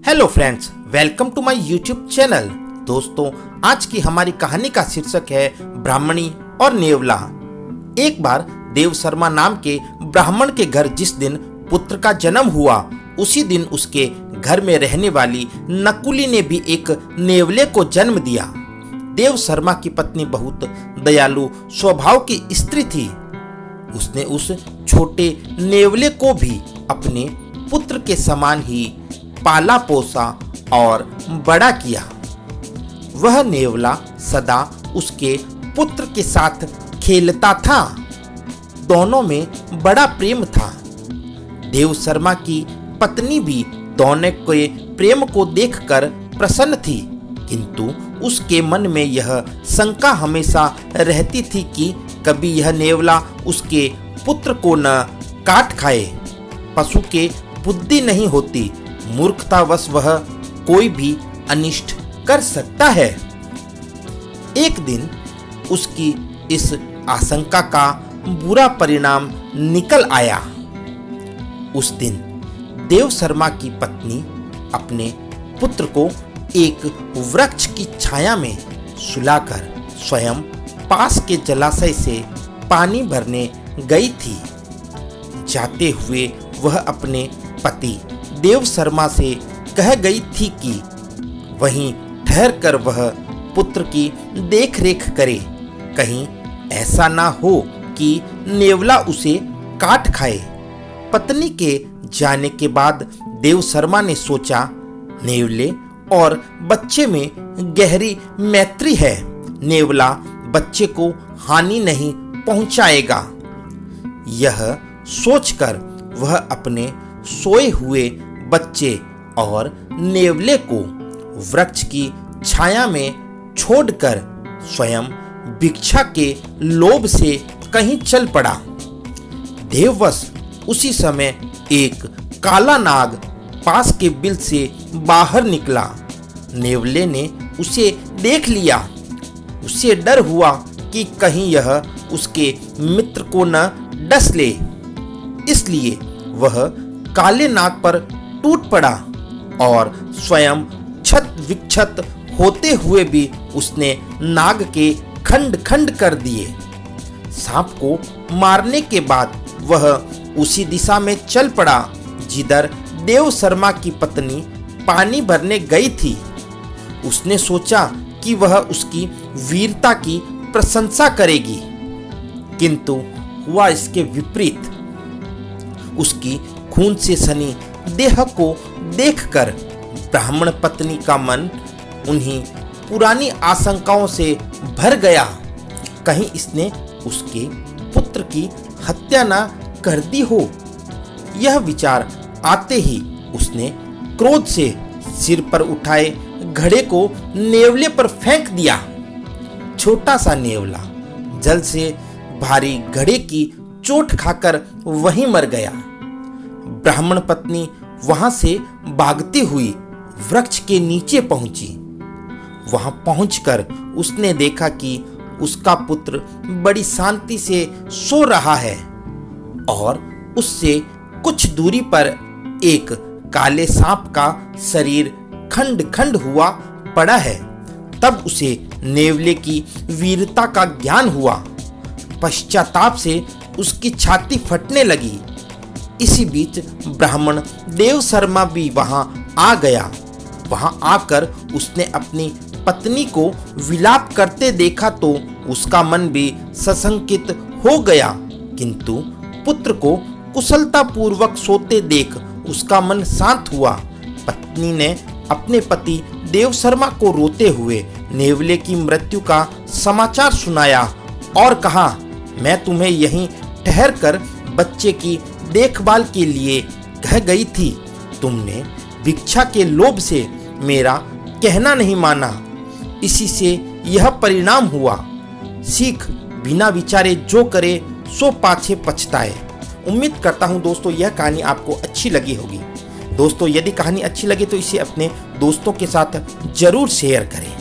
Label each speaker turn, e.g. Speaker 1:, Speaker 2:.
Speaker 1: Hello friends, welcome to my YouTube channel. दोस्तों, आज की हमारी कहानी का शीर्षक है ब्राह्मणी और नेवला। एक बार देव शर्मा नाम के ब्राह्मण के घर जिस दिन पुत्र का जन्म हुआ, उसी दिन उसके घर में रहने वाली नकुली ने भी एक नेवले को जन्म दिया। देव शर्मा की पत्नी बहुत दयालु स्वभाव की स्त्री थी। उसने उस छोटे नेवले को भी अपने पुत्र के समान ही पाला पोसा और बड़ा किया। वह नेवला सदा उसके पुत्र के साथ खेलता था। दोनों में बड़ा प्रेम था। देव शर्मा की पत्नी भी दोनों के प्रेम को देखकर प्रसन्न थी, किंतु उसके मन में यह शंका हमेशा रहती थी कि कभी यह नेवला उसके पुत्र को न काट खाए। पशु के बुद्धि नहीं होती, मूर्खतावश वह कोई भी अनिष्ट कर सकता है। एक दिन उसकी इस आशंका का बुरा परिणाम निकल आया। उस दिन देव शर्मा की पत्नी अपने पुत्र को एक वृक्ष की छाया में सुलाकर स्वयं पास के जलाशय से पानी भरने गई थी। जाते हुए वह अपने पति देव शर्मा से कह गई थी कि वहीं ठहरकर वह पुत्र की देखरेख करे, कहीं ऐसा ना हो कि नेवला उसे काट खाए। पत्नी के जाने के बाद देव शर्मा ने सोचा, नेवले और बच्चे में गहरी मैत्री है, नेवला बच्चे को हानि नहीं पहुंचाएगा। यह सोचकर वह अपने सोए हुए बच्चे और नेवले को वृक्ष की छाया में छोड़कर स्वयं भिक्षा के लोभ से कहीं चल पड़ा। देववश उसी समय एक काला नाग पास के बिल से बाहर निकला। नेवले ने उसे देख लिया। उसे डर हुआ कि कहीं यह उसके मित्र को न डस ले, इसलिए वह काले नाग पर टूट पड़ा और स्वयं छत विक्षत होते हुए भी उसने नाग के खंड खंड कर दिए। सांप को मारने के बाद वह उसी दिशा में चल पड़ा जिधर देव शर्मा की पत्नी पानी भरने गई थी। उसने सोचा कि वह उसकी वीरता की प्रशंसा करेगी, किंतु हुआ इसके विपरीत। उसकी खून से सनी देह को देखकर ब्राह्मण पत्नी का मन उन्हीं पुरानी आशंकाओं से भर गया। कहीं इसने उसके पुत्र की हत्या न कर दी हो। यह विचार आते ही उसने क्रोध से सिर पर उठाए घड़े को नेवले पर फेंक दिया। छोटा सा नेवला जल से भारी घड़े की चोट खाकर वहीं मर गया। ब्राह्मण पत्नी वहां से भागती हुई वृक्ष के नीचे पहुंची। वहां पहुंचकर उसने देखा कि उसका पुत्र बड़ी शांति से सो रहा है और उससे कुछ दूरी पर एक काले सांप का शरीर खंड खंड हुआ पड़ा है। तब उसे नेवले की वीरता का ज्ञान हुआ। पश्चाताप से उसकी छाती फटने लगी। इसी बीच ब्राह्मण देव शर्मा भी वहां आ गया। वहां आकर उसने अपनी पत्नी को विलाप करते देखा तो उसका मन भी सशंकित हो गया, किंतु पुत्र को कुशलतापूर्वक सोते देख उसका मन शांत हुआ। पत्नी ने अपने पति देव शर्मा को रोते हुए नेवले की मृत्यु का समाचार सुनाया और कहा, मैं तुम्हें यहीं ठहरकर बच्चे की देखभाल के लिए कह गई थी। तुमने भिक्षा के लोभ से मेरा कहना नहीं माना, इसी से यह परिणाम हुआ। सीख, बिना विचारे जो करे सो पाछे पछताए। उम्मीद करता हूँ दोस्तों यह कहानी आपको अच्छी लगी होगी। दोस्तों, यदि कहानी अच्छी लगे तो इसे अपने दोस्तों के साथ जरूर शेयर करें।